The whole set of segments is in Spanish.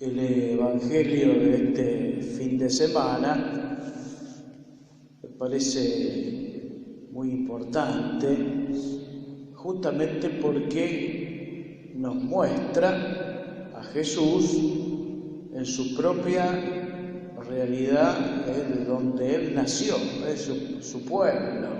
El Evangelio de este fin de semana me parece muy importante, justamente porque nos muestra a Jesús en su propia realidad, de donde Él nació, su pueblo,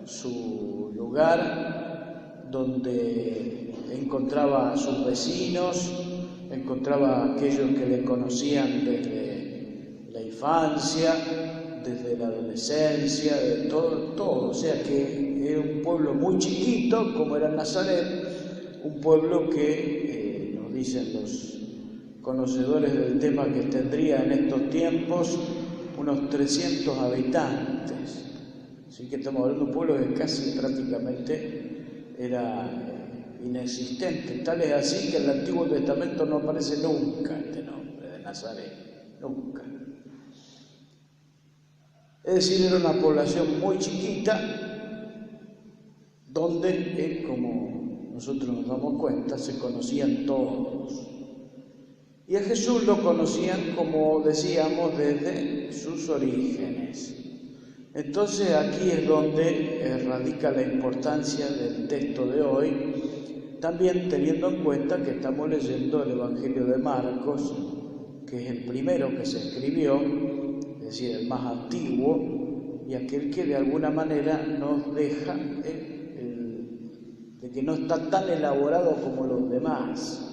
su lugar donde encontraba a sus vecinos, encontraba a aquellos que le conocían desde la infancia, desde la adolescencia, de todo. O sea que era un pueblo muy chiquito, como era Nazaret, un pueblo que, nos dicen los conocedores del tema, que tendría en estos tiempos unos 300 habitantes. Así que estamos hablando de un pueblo que casi prácticamente era inexistente. Tal es así que en el Antiguo Testamento no aparece nunca este nombre de Nazaret, nunca. Es decir, era una población muy chiquita donde, como nosotros nos damos cuenta, se conocían todos. Y a Jesús lo conocían, como decíamos, desde sus orígenes. Entonces aquí es donde radica la importancia del texto de hoy, también teniendo en cuenta que estamos leyendo el Evangelio de Marcos, que es el primero que se escribió, es decir, el más antiguo, y aquel que de alguna manera nos deja de que no está tan elaborado como los demás.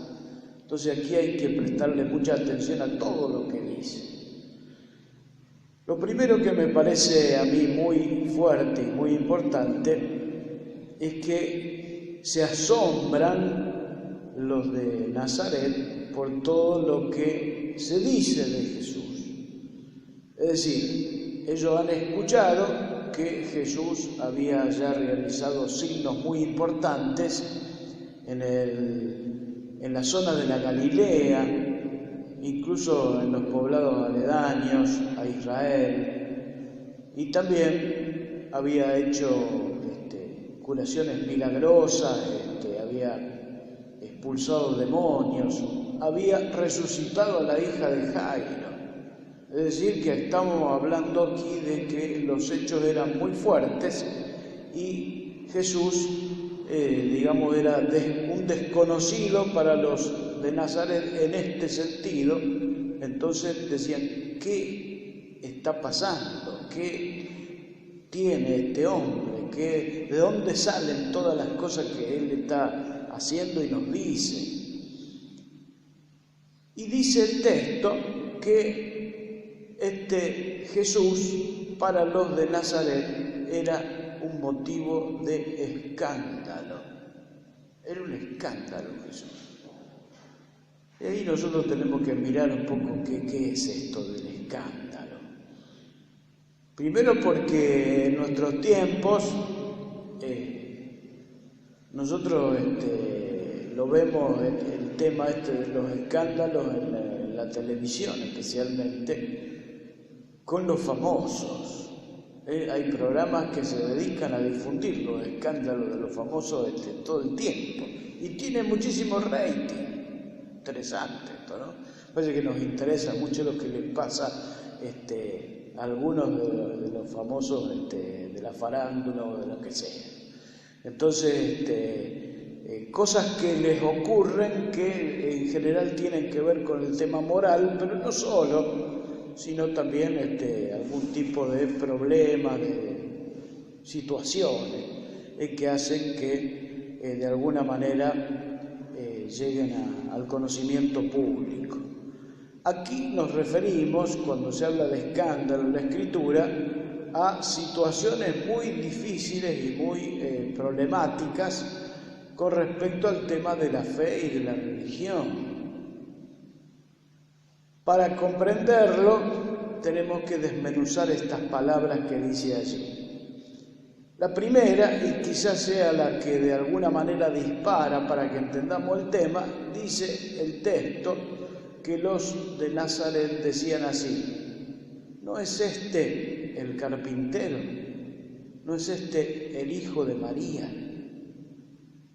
Entonces aquí hay que prestarle mucha atención a todo lo que dice. Lo primero que me parece a mí muy fuerte y muy importante es que se asombran los de Nazaret por todo lo que se dice de Jesús. Es decir, ellos han escuchado que Jesús había ya realizado signos muy importantes en la zona de la Galilea, incluso en los poblados aledaños a Israel, y también había hecho curaciones milagrosas, había expulsado demonios, había resucitado a la hija de Jairo. Es decir, que estamos hablando aquí de que los hechos eran muy fuertes y Jesús, era un desconocido para los de Nazaret en este sentido. Entonces decían, ¿qué está pasando? ¿Qué tiene este hombre? ¿De dónde salen todas las cosas que él está haciendo y nos dice? Y dice el texto que este Jesús para los de Nazaret era un motivo de escándalo. Era un escándalo Jesús. Y ahí nosotros tenemos que mirar un poco qué es esto del escándalo. Primero porque en nuestros tiempos nosotros lo vemos, el tema de los escándalos en la televisión, especialmente con los famosos. Hay programas que se dedican a difundir los escándalos de los famosos todo el tiempo y tiene muchísimo rating. Interesante esto, ¿no? Parece que nos interesa mucho lo que les pasa a algunos de los famosos de la farándula o de lo que sea. Entonces, cosas que les ocurren que en general tienen que ver con el tema moral, pero no solo, sino también algún tipo de problemas, de situaciones que hacen que de alguna manera lleguen al conocimiento público. Aquí nos referimos, cuando se habla de escándalo en la Escritura, a situaciones muy difíciles y muy problemáticas con respecto al tema de la fe y de la religión. Para comprenderlo, tenemos que desmenuzar estas palabras que dice allí. La primera, y quizás sea la que de alguna manera dispara para que entendamos el tema, dice el texto que los de Nazaret decían así: ¿no es este el carpintero? ¿No es este el hijo de María?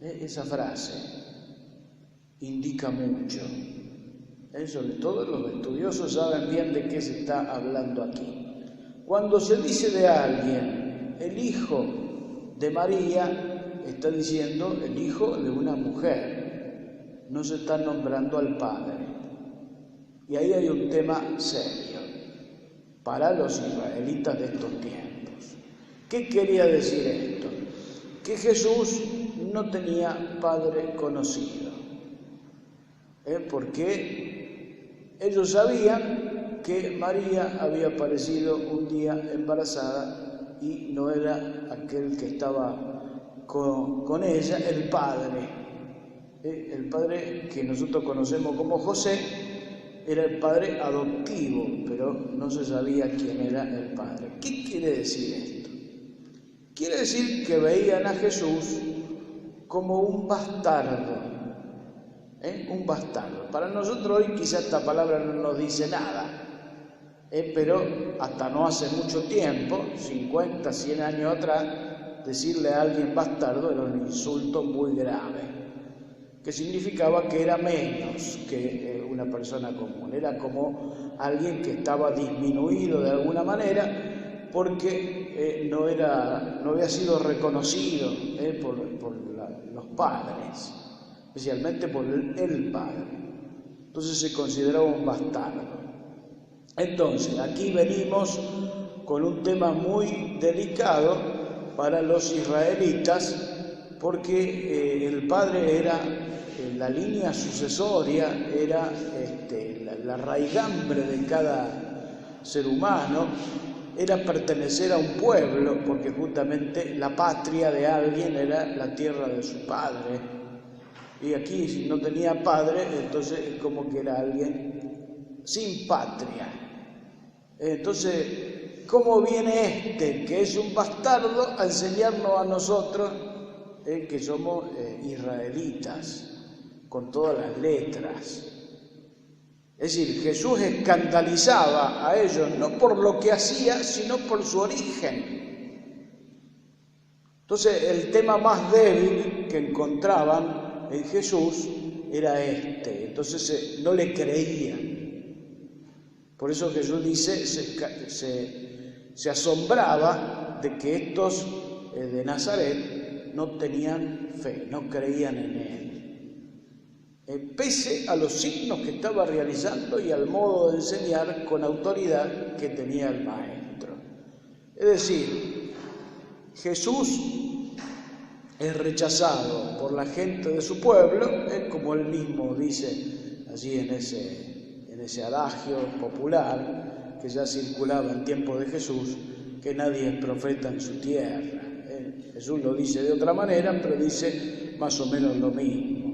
Esa frase indica mucho. Sobre todo los estudiosos saben bien de qué se está hablando aquí. Cuando se dice de alguien el hijo de María, está diciendo el hijo de una mujer, no se está nombrando al padre. Y ahí hay un tema serio para los israelitas de estos tiempos. ¿Qué quería decir esto? Que Jesús no tenía padre conocido, porque ellos sabían que María había aparecido un día embarazada y no era aquel que estaba con ella, el padre que nosotros conocemos como José, era el padre adoptivo, pero no se sabía quién era el padre. ¿Qué quiere decir esto? Quiere decir que veían a Jesús como un bastardo, un bastardo. Para nosotros hoy quizá esta palabra no nos dice nada, pero hasta no hace mucho tiempo, 50, 100 años atrás, decirle a alguien bastardo era un insulto muy grave, que significaba que era menos que una persona común, era como alguien que estaba disminuido de alguna manera porque no había sido reconocido por los padres, especialmente por el padre. Entonces se consideraba un bastardo. Entonces, aquí venimos con un tema muy delicado para los israelitas, porque el padre era la línea sucesoria, era la raigambre de cada ser humano, era pertenecer a un pueblo, porque justamente la patria de alguien era la tierra de su padre. Y aquí, si no tenía padre, entonces es como que era alguien sin patria. Entonces, ¿cómo viene que es un bastardo, a enseñarnos a nosotros que somos israelitas, con todas las letras? Es decir, Jesús escandalizaba a ellos no por lo que hacía, sino por su origen. Entonces, el tema más débil que encontraban en Jesús era este. Entonces, no le creían. Por eso Jesús dice, se asombraba de que estos de Nazaret no tenían fe, no creían en él. Pese a los signos que estaba realizando y al modo de enseñar con autoridad que tenía el maestro. Es decir, Jesús es rechazado por la gente de su pueblo, como él mismo dice allí en ese adagio popular que ya circulaba en tiempo de Jesús, que nadie es profeta en su tierra. Jesús lo dice de otra manera, pero dice más o menos lo mismo.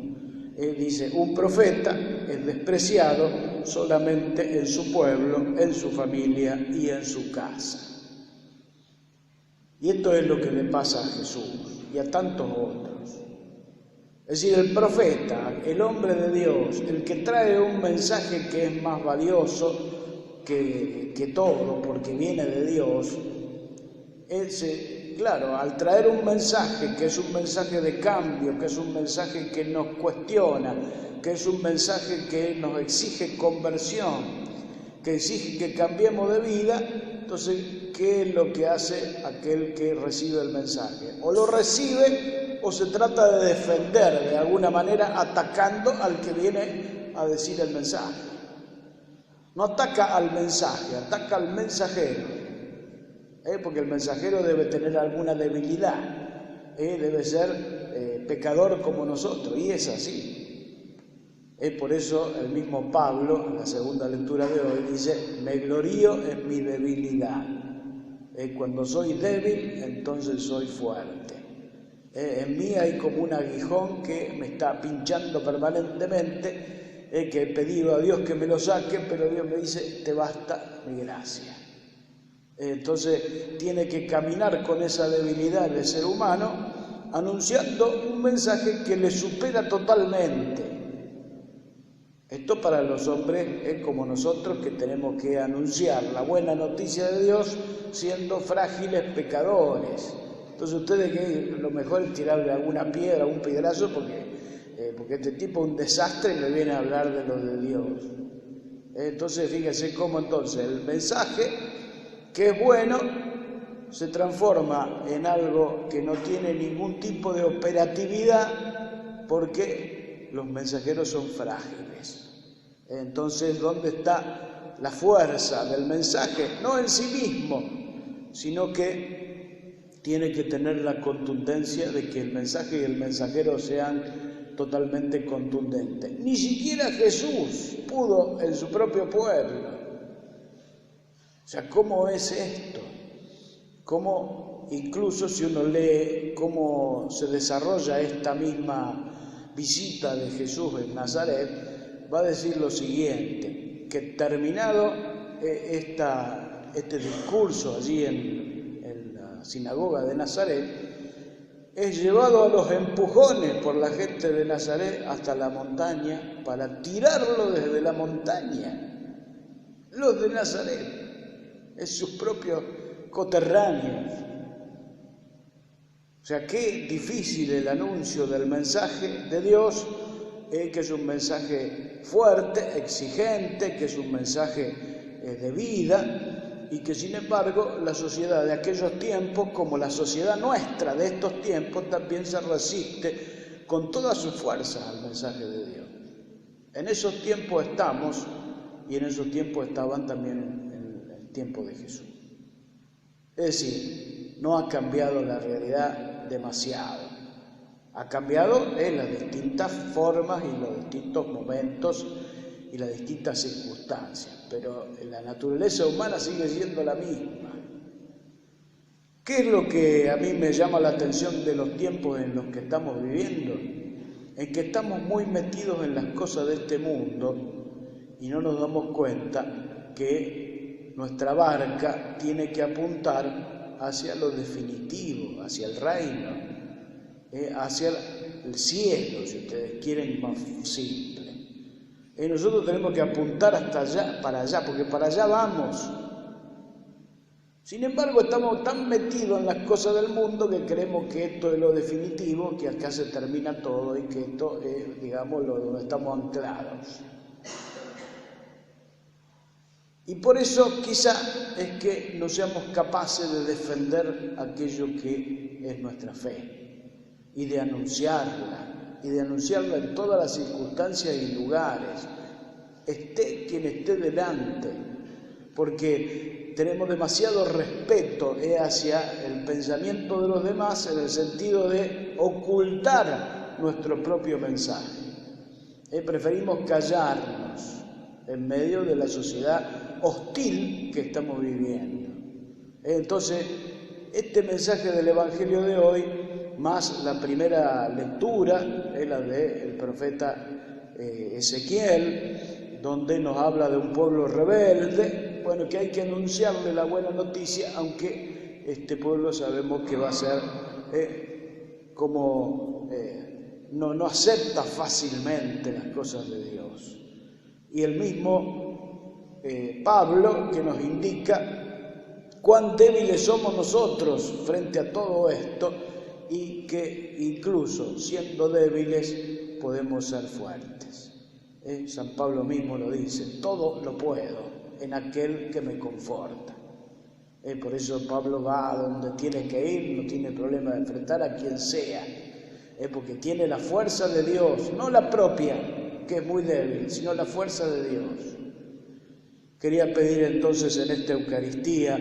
Él dice, un profeta es despreciado solamente en su pueblo, en su familia y en su casa. Y esto es lo que le pasa a Jesús y a tantos otros. Es decir, el profeta, el hombre de Dios, el que trae un mensaje que es más valioso que todo, porque viene de Dios, claro, al traer un mensaje que es un mensaje de cambio, que es un mensaje que nos cuestiona, que es un mensaje que nos exige conversión, que exige que cambiemos de vida, entonces, ¿qué es lo que hace aquel que recibe el mensaje? O lo recibe o se trata de defender de alguna manera atacando al que viene a decir el mensaje. No ataca al mensaje, ataca al mensajero. Porque el mensajero debe tener alguna debilidad, debe ser pecador como nosotros, y es así. Por eso el mismo Pablo, en la segunda lectura de hoy, dice, me glorío en mi debilidad. Cuando soy débil, entonces soy fuerte. En mí hay como un aguijón que me está pinchando permanentemente, que he pedido a Dios que me lo saque, pero Dios me dice, te basta mi gracia. Entonces tiene que caminar con esa debilidad del ser humano, anunciando un mensaje que le supera totalmente. Esto para los hombres como nosotros, que tenemos que anunciar la buena noticia de Dios siendo frágiles pecadores. Entonces ustedes, que lo mejor es tirarle alguna piedra, un piedrazo, porque porque este tipo es un desastre y me viene a hablar de lo de Dios. Entonces fíjense cómo entonces el mensaje, que es bueno, se transforma en algo que no tiene ningún tipo de operatividad porque los mensajeros son frágiles. Entonces, ¿dónde está la fuerza del mensaje? No en sí mismo, sino que tiene que tener la contundencia de que el mensaje y el mensajero sean totalmente contundentes. Ni siquiera Jesús pudo en su propio pueblo. O sea, ¿cómo es esto? Cómo incluso si uno lee cómo se desarrolla esta misma visita de Jesús en Nazaret, va a decir lo siguiente, que terminado este discurso allí en la sinagoga de Nazaret, es llevado a los empujones por la gente de Nazaret hasta la montaña para tirarlo desde la montaña. Los de Nazaret, es sus propios coterráneos. O sea, qué difícil el anuncio del mensaje de Dios, que es un mensaje fuerte, exigente, que es un mensaje de vida, y que sin embargo la sociedad de aquellos tiempos, como la sociedad nuestra de estos tiempos, también se resiste con toda su fuerza al mensaje de Dios. En esos tiempos estamos, y en esos tiempos estaban también en el tiempo de Jesús. Es decir, no ha cambiado la realidad demasiado. Ha cambiado en las distintas formas y los distintos momentos y las distintas circunstancias, pero la naturaleza humana sigue siendo la misma. ¿Qué es lo que a mí me llama la atención de los tiempos en los que estamos viviendo? En que estamos muy metidos en las cosas de este mundo y no nos damos cuenta que nuestra barca tiene que apuntar hacia lo definitivo, hacia el reino, hacia el cielo, si ustedes quieren más simple. Nosotros tenemos que apuntar hasta allá, porque para allá vamos. Sin embargo, estamos tan metidos en las cosas del mundo que creemos que esto es lo definitivo, que acá se termina todo y que esto es, digamos, donde estamos anclados. Y por eso quizá es que no seamos capaces de defender aquello que es nuestra fe y de anunciarla en todas las circunstancias y lugares, esté quien esté delante, porque tenemos demasiado respeto hacia el pensamiento de los demás en el sentido de ocultar nuestro propio mensaje. Preferimos callarnos en medio de la sociedad hostil que estamos viviendo. Entonces, este mensaje del Evangelio de hoy, más la primera lectura, es la del profeta Ezequiel, donde nos habla de un pueblo rebelde, bueno, que hay que anunciarle la buena noticia, aunque este pueblo sabemos que va a ser no acepta fácilmente las cosas de Dios. Y el mismo Pablo, que nos indica cuán débiles somos nosotros frente a todo esto y que incluso siendo débiles podemos ser fuertes. San Pablo mismo lo dice, todo lo puedo en aquel que me conforta. Por eso Pablo va a donde tiene que ir, no tiene problema de enfrentar a quien sea, porque tiene la fuerza de Dios, no la propia, que es muy débil, sino la fuerza de Dios. Quería pedir entonces en esta Eucaristía,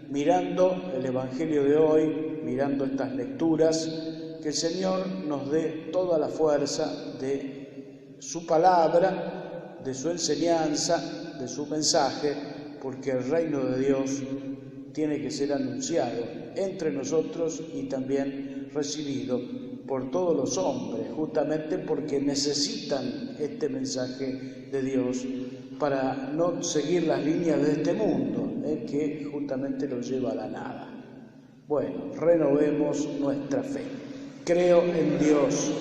mirando el Evangelio de hoy, mirando estas lecturas, que el Señor nos dé toda la fuerza de su palabra, de su enseñanza, de su mensaje, porque el reino de Dios tiene que ser anunciado entre nosotros y también recibido por todos los hombres, justamente porque necesitan este mensaje de Dios para no seguir las líneas de este mundo, que justamente los lleva a la nada. Bueno, renovemos nuestra fe. Creo en Dios